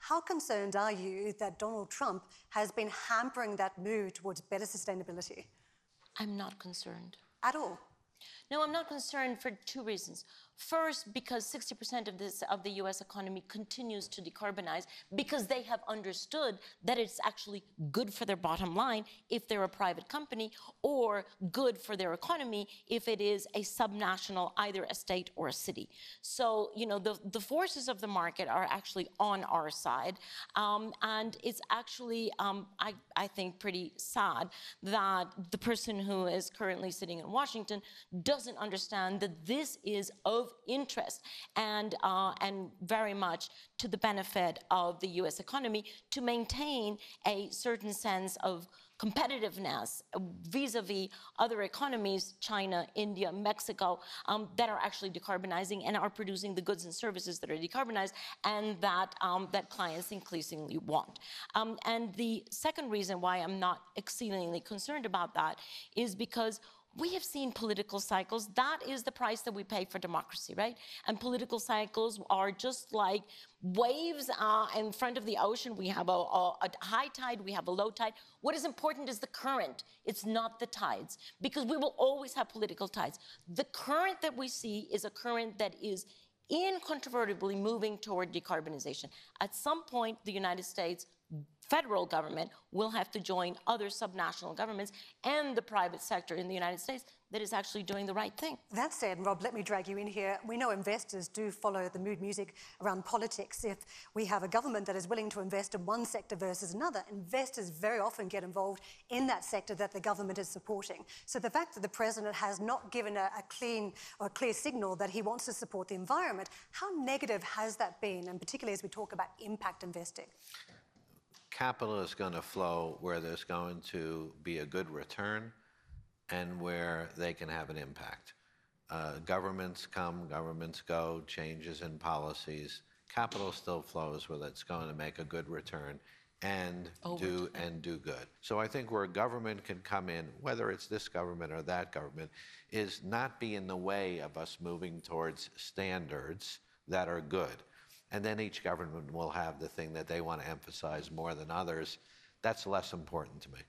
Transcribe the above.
How concerned are you that Donald Trump has been hampering that move towards better sustainability? I'm not concerned. At all? No, I'm not concerned for two reasons. First, because 60% of the U.S. economy continues to decarbonize because they have understood that it's actually good for their bottom line if they're a private company, or good for their economy if it is a subnational, either a state or a city. So, you know, the forces of the market are actually on our side. And it's actually, I think, pretty sad that the person who is currently sitting in Washington doesn't understand that this is of interest and very much to the benefit of the U.S. economy to maintain a certain sense of competitiveness vis-a-vis other economies, China, India, Mexico, that are actually decarbonizing and are producing the goods and services that are decarbonized and that, that clients increasingly want. And the second reason why I'm not exceedingly concerned about that is because we have seen political cycles. That is the price that we pay for democracy, right? And political cycles are just like waves in front of the ocean. We have a high tide, we have a low tide. What is important is the current. It's not the tides, because we will always have political tides. The current that we see is a current that is incontrovertibly moving toward decarbonization. At some point, the United States federal government will have to join other subnational governments and the private sector in the United States that is actually doing the right thing. That said, Rob, let me drag you in here. We know investors do follow the mood music around politics. If we have a government that is willing to invest in one sector versus another, investors very often get involved in that sector that the government is supporting. So the fact that the president has not given a clear signal that he wants to support the environment, how negative has that been, and particularly as we talk about impact investing? Capital is going to flow where there's going to be a good return and where they can have an impact. Governments come, governments go, changes in policies. Capital still flows where it's going to make a good return and do good. So I think where government can come in, whether it's this government or that government, is not be in the way of us moving towards standards that are good. And then each government will have the thing that they want to emphasize more than others. That's less important to me.